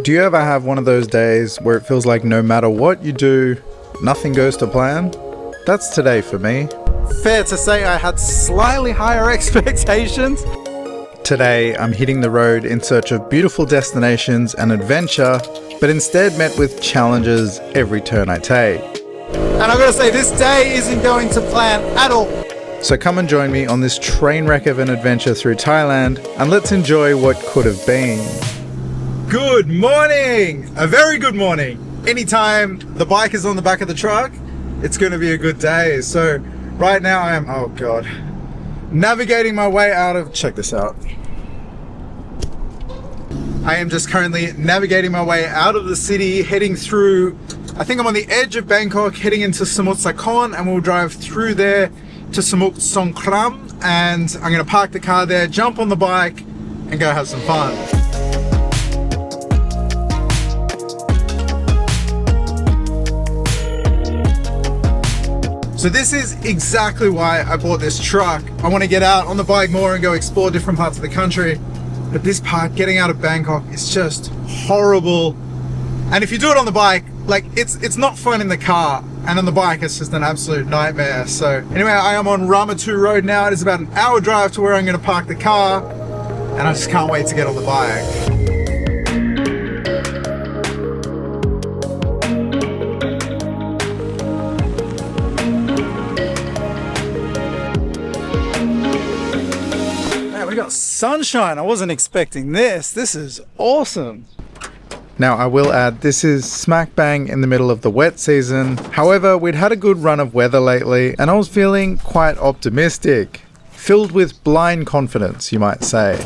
Do you ever have one of those days where it feels like no matter what you do, nothing goes to plan? That's today for me. Fair to say I had slightly higher expectations. Today, I'm hitting the road in search of beautiful destinations and adventure, but instead met with challenges every turn I take. And I've got to say, this day isn't going to plan at all. So come and join me on this train wreck of an adventure through Thailand, and let's enjoy what could have been. Good morning! A very good morning. Anytime the bike is on the back of the truck, it's going to be a good day. So right now I am, oh God, navigating my way out of, check this out. I am just currently navigating my way out of the city, heading through, I think I'm on the edge of Bangkok, heading into Samut, and we'll drive through there to Samut, Songkram, and I'm going to park the car there, jump on the bike, and go have some fun. So this is exactly why I bought this truck. I want to get out on the bike more and go explore different parts of the country. But this part, getting out of Bangkok, is just horrible. And if you do it on the bike, like it's not fun in the car. And on the bike, it's just an absolute nightmare. So anyway, I am on Ramatu Road now. It is about an hour drive to where I'm going to park the car. And I just can't wait to get on the bike. We got sunshine. I wasn't expecting this. This is awesome. Now, I will add, this is smack bang in the middle of the wet season. However, we'd had a good run of weather lately, and I was feeling quite optimistic. Filled with blind confidence, you might say.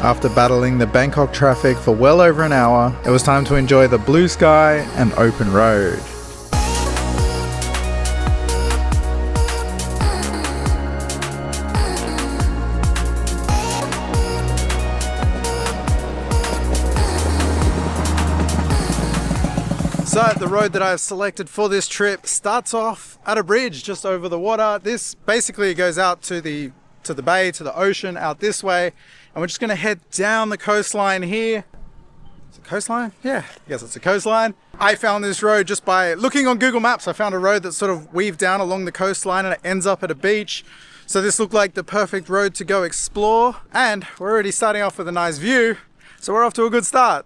After battling the Bangkok traffic for well over an hour, it was time to enjoy the blue sky and open road. So the road that I've selected for this trip starts off at a bridge just over the water. This basically goes out to the bay, to the ocean, out this way. And we're just going to head down the coastline here. Is it coastline? Yeah, I guess it's a coastline. I found this road just by looking on Google Maps. I found a road that sort of weaved down along the coastline and it ends up at a beach. So this looked like the perfect road to go explore. And we're already starting off with a nice view. So we're off to a good start.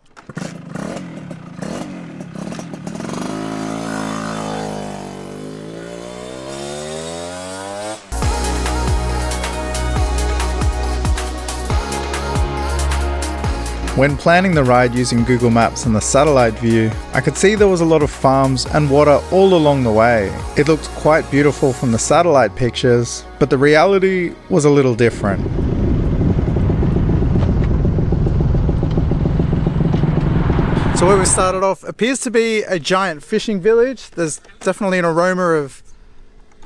When planning the ride using Google Maps and the satellite view, I could see there was a lot of farms and water all along the way. It looked quite beautiful from the satellite pictures, but the reality was a little different. So where we started off appears to be a giant fishing village. There's definitely an aroma of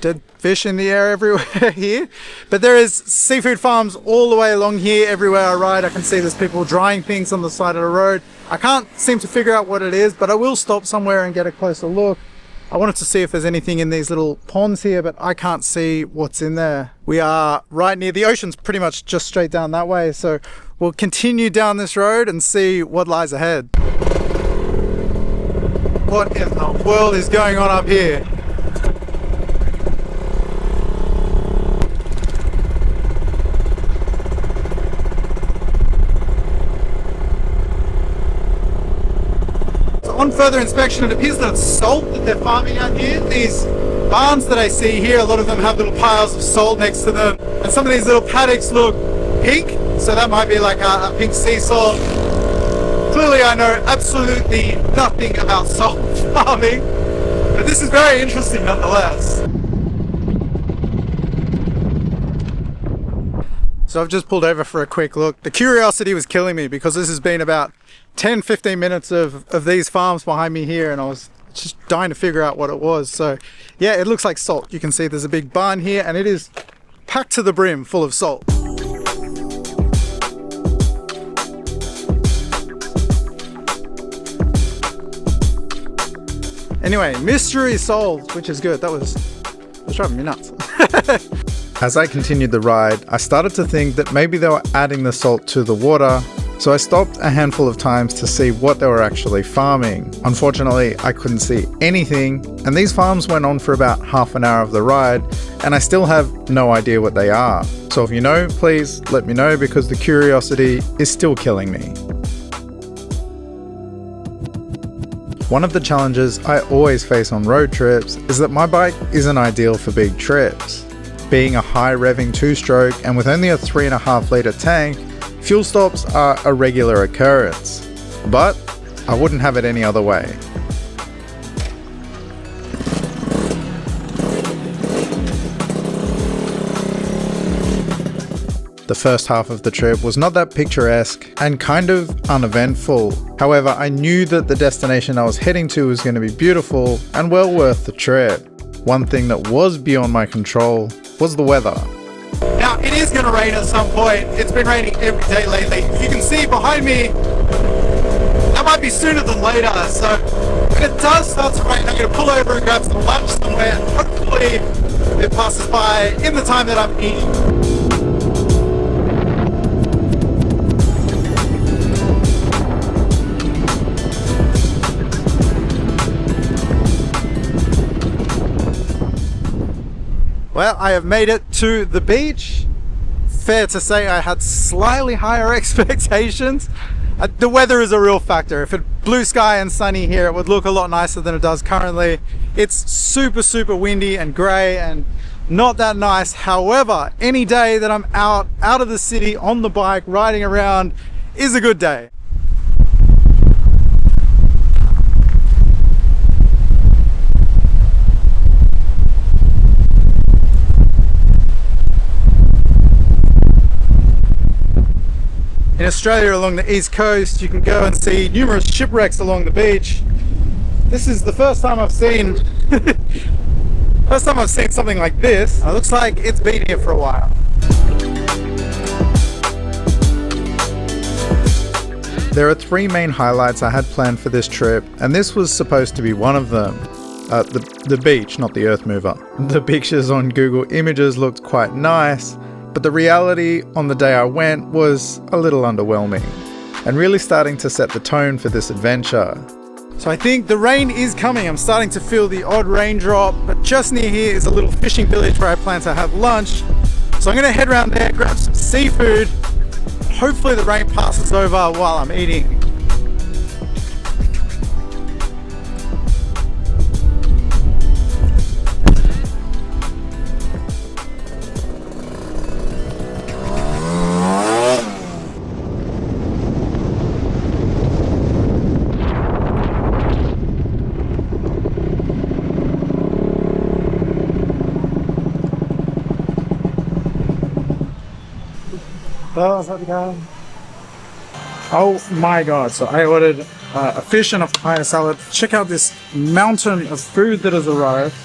dead fish in the air everywhere here, but there is seafood farms all the way along here. Everywhere I ride, I can see there's people drying things on the side of the road. I can't seem to figure out what it is, but I will stop somewhere and get a closer look. I wanted to see if there's anything in these little ponds here, but I can't see what's in there. We are right near the ocean's pretty much just straight down that way, so we'll continue down this road and see what lies ahead. What in the world is going on up here? On further inspection, it appears that it's salt that they're farming out here. These barns that I see here, a lot of them have little piles of salt next to them. And some of these little paddocks look pink, so that might be like a pink sea salt. Clearly I know absolutely nothing about salt farming, but this is very interesting nonetheless. So I've just pulled over for a quick look. The curiosity was killing me because this has been about 10-15 minutes of these farms behind me here, and I was just dying to figure out what it was. So yeah, it looks like salt. You can see there's a big barn here and it is packed to the brim full of salt. Anyway, mystery solved, which is good. That was driving me nuts. As I continued the ride, I started to think that maybe they were adding the salt to the water, so I stopped a handful of times to see what they were actually farming. Unfortunately, I couldn't see anything, and these farms went on for about half an hour of the ride, and I still have no idea what they are. So if you know, please let me know, because the curiosity is still killing me. One of the challenges I always face on road trips is that my bike isn't ideal for big trips. Being a high revving 2-stroke and with only a 3.5 litre tank, fuel stops are a regular occurrence. But I wouldn't have it any other way. The first half of the trip was not that picturesque and kind of uneventful. However, I knew that the destination I was heading to was going to be beautiful and well worth the trip. One thing that was beyond my control was the weather. Now, it is going to rain at some point. It's been raining every day lately. You can see behind me, that might be sooner than later. So when it does start to rain, I'm going to pull over and grab some lunch somewhere. Hopefully it passes by in the time that I'm eating. Well, I have made it to the beach. Fair to say I had slightly higher expectations. The weather is a real factor. If it blue sky and sunny here, it would look a lot nicer than it does currently. It's super windy and grey and not that nice. However, any day that I'm out of the city on the bike riding around is a good day. In Australia, along the east coast, you can go and see numerous shipwrecks along the beach. This is the first time I've seen something like this. It looks like it's been here for a while. There are 3 main highlights I had planned for this trip, and this was supposed to be one of them. The beach, not the earth mover. The pictures on Google Images looked quite nice, but the reality on the day I went was a little underwhelming, and really starting to set the tone for this adventure. So I think the rain is coming. I'm starting to feel the odd raindrop, but just near here is a little fishing village where I plan to have lunch. So I'm gonna head around there, grab some seafood. Hopefully the rain passes over while I'm eating. Oh my god, so I ordered a fish and a papaya salad. Check out this mountain of food that has arrived.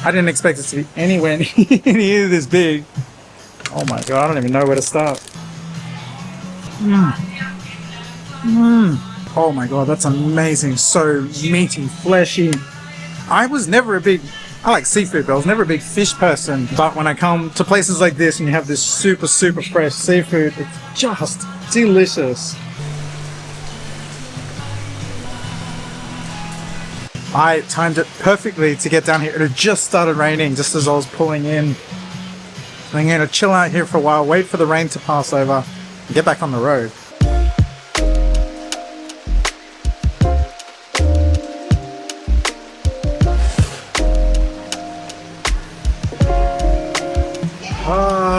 I didn't expect it to be anywhere near this big. Oh my god, I don't even know where to start. Oh my god, that's amazing. So meaty, fleshy. I like seafood, but I was never a big fish person. But when I come to places like this and you have this super fresh seafood, it's just delicious. I timed it perfectly to get down here. It had just started raining just as I was pulling in. I'm going to chill out here for a while, wait for the rain to pass over, and get back on the road.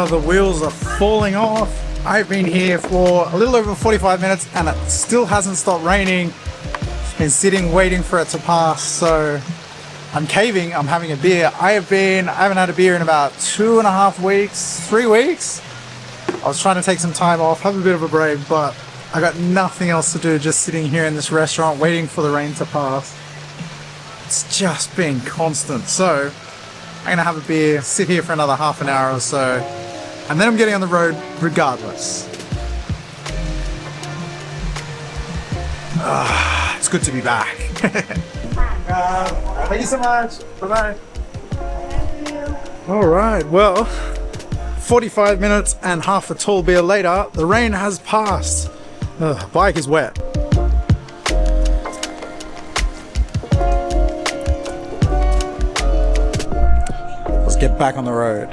The wheels are falling off. I've been here for a little over 45 minutes and it still hasn't stopped raining. I've been sitting waiting for it to pass, so I'm caving. I'm having a beer. I haven't had a beer in about 2.5 weeks, 3 weeks. I was trying to take some time off, have a bit of a break, but I got nothing else to do, just sitting here in this restaurant waiting for the rain to pass. It's just been constant. So I'm gonna have a beer, sit here for another half an hour or so, and then I'm getting on the road regardless. It's good to be back. Thank you so much. Bye-bye. All right, well, 45 minutes and half a tall beer later, the rain has passed. Bike is wet. Let's get back on the road.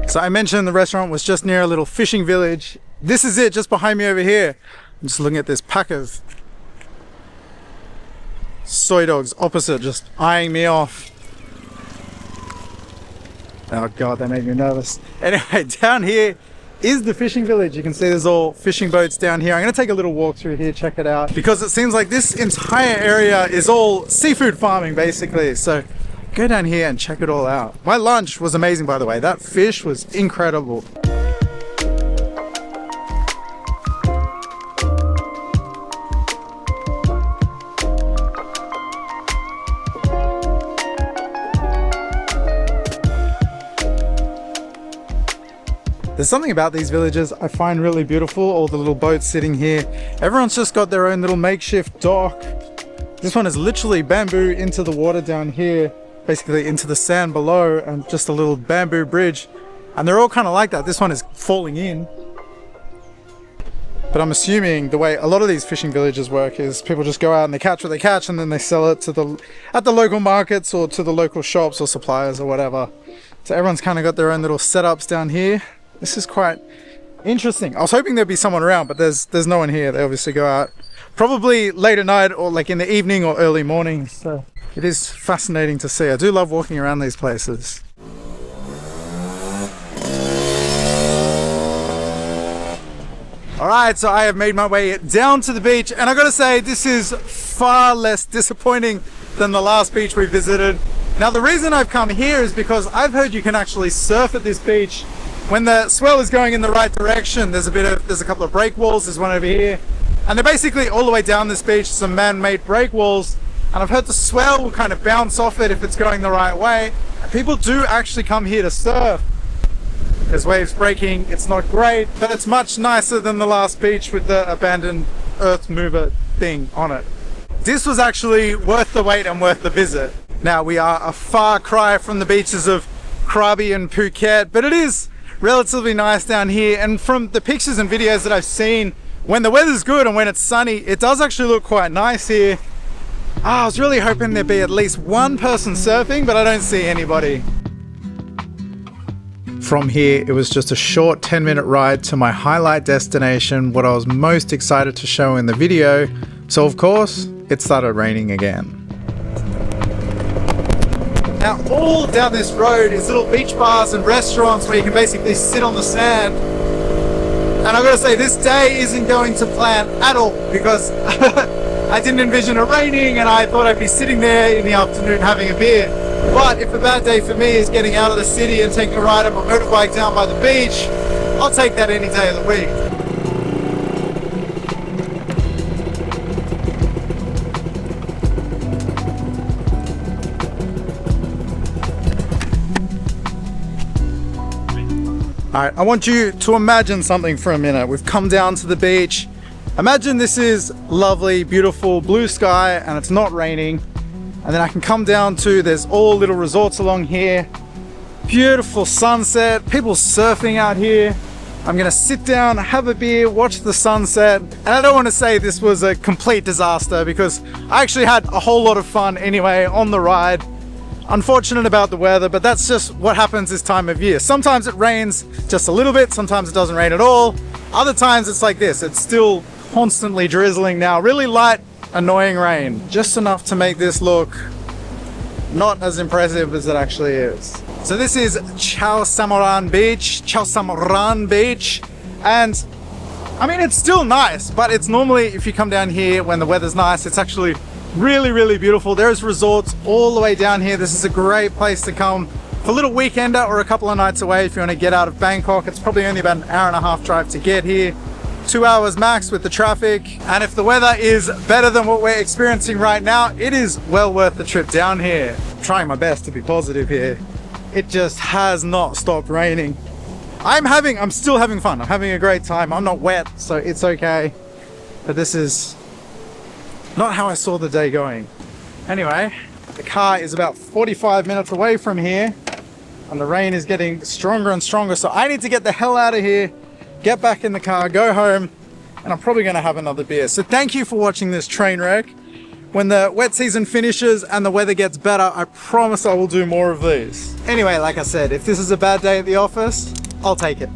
So I mentioned the restaurant was just near a little fishing village. This is it, just behind me over here. I'm just looking at this pack of soy dogs opposite, just eyeing me off. Oh God, that made me nervous. Anyway, down here is the fishing village. You can see there's all fishing boats down here. I'm gonna take a little walk through here, check it out, because it seems like this entire area is all seafood farming basically. So go down here and check it all out. My lunch was amazing, by the way. That fish was incredible. There's something about these villages I find really beautiful. All the little boats sitting here. Everyone's just got their own little makeshift dock. This one is literally bamboo into the water down here, basically into the sand below, and just a little bamboo bridge. And they're all kind of like that. This one is falling in. But I'm assuming the way a lot of these fishing villages work is people just go out and they catch what they catch, and then they sell it to at the local markets or to the local shops or suppliers or whatever. So everyone's kind of got their own little setups down here. This is quite interesting. I was hoping there'd be someone around, but there's no one here. They obviously go out probably late at night or like in the evening or early morning. So it is fascinating to see. I do love walking around these places. All right, so I have made my way down to the beach, and I gotta say, this is far less disappointing than the last beach we visited. Now, the reason I've come here is because I've heard you can actually surf at this beach when the swell is going in the right direction. There's a couple of break walls. There's one over here, and they're basically all the way down this beach, some man-made break walls. And I've heard the swell will kind of bounce off it if it's going the right way. And people do actually come here to surf. There's waves breaking. It's not great, but it's much nicer than the last beach with the abandoned earth mover thing on it. This was actually worth the wait and worth the visit. Now, we are a far cry from the beaches of Krabi and Phuket, but it is relatively nice down here. And from the pictures and videos that I've seen, when the weather's good and when it's sunny, it does actually look quite nice here. I was really hoping there'd be at least one person surfing, but I don't see anybody. From here, it was just a short 10-minute ride to my highlight destination, what I was most excited to show in the video. So of course, it started raining again. Now, all down this road is little beach bars and restaurants where you can basically sit on the sand. And I've got to say, this day isn't going to plan at all, because I didn't envision it raining and I thought I'd be sitting there in the afternoon having a beer. But if a bad day for me is getting out of the city and taking a ride on my motorbike down by the beach, I'll take that any day of the week. Alright, I want you to imagine something for a minute. We've come down to the beach. Imagine this is lovely, beautiful blue sky and it's not raining. And then I can come down to, there's all little resorts along here. Beautiful sunset, people surfing out here. I'm gonna sit down, have a beer, watch the sunset. And I don't want to say this was a complete disaster, because I actually had a whole lot of fun anyway on the ride. Unfortunate about the weather, but that's just what happens this time of year. Sometimes it rains just a little bit, sometimes it doesn't rain at all. Other times it's like this, it's still constantly drizzling now. Really light, annoying rain. Just enough to make this look not as impressive as it actually is. So this is Chao Phraya Beach. And I mean, it's still nice, but it's normally, if you come down here when the weather's nice, it's actually really, really beautiful. There's resorts all the way down here. This is a great place to come For a little weekender or a couple of nights away, if you want to get out of Bangkok, it's probably only about an hour and a half drive to get here. 2 hours max with the traffic. And if the weather is better than what we're experiencing right now, it is well worth the trip down here. I'm trying my best to be positive here. It just has not stopped raining. I'm still having fun. I'm having a great time. I'm not wet, so it's okay. But this is not how I saw the day going. Anyway, the car is about 45 minutes away from here, and the rain is getting stronger and stronger. So I need to get the hell out of here, get back in the car, go home, and I'm probably gonna have another beer. So thank you for watching this train wreck. When the wet season finishes and the weather gets better, I promise I will do more of these. Anyway, like I said, if this is a bad day at the office, I'll take it.